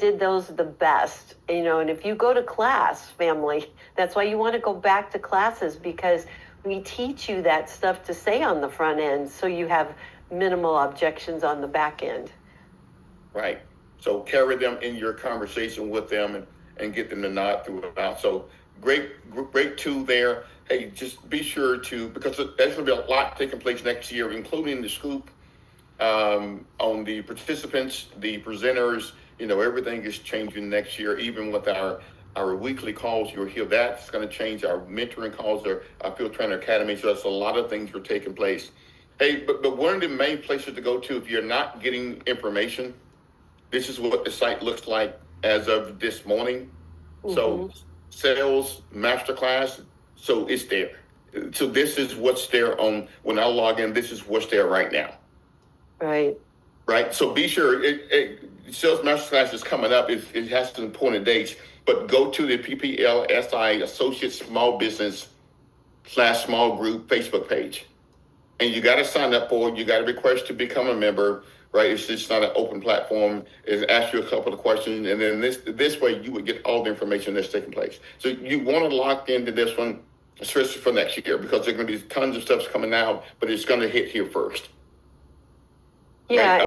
did those the best, and if you go to class, family, that's why you want to go back to classes, because we teach you that stuff to say on the front end so you have minimal objections on the back end. Right. So carry them in your conversation with them and get them to nod throughout. So great tool there. Hey, just be sure to, because there's going to be a lot taking place next year, including the scoop on the participants, the presenters. Everything is changing next year, even with our weekly calls. You'll hear that's going to change. Our mentoring calls, our Field Trainer Academy. So that's a lot of things are taking place. Hey, but one of the main places to go to if you're not getting information, this is what the site looks like as of this morning. Mm-hmm. So sales masterclass, so it's there. So this is what's there on, when I log in, this is what's there right now. Right. So be sure, sales masterclass is coming up. It has some important dates, but go to the pplsi Associate Small Business /small group Facebook page. And you got to sign up for it. You got to request to become a member, right? It's just not an open platform. It asks you a couple of questions. And then this way you would get all the information that's taking place. So you want to lock into this one, especially for next year, because there's going to be tons of stuff coming out, but it's going to hit here first. Yeah. Right?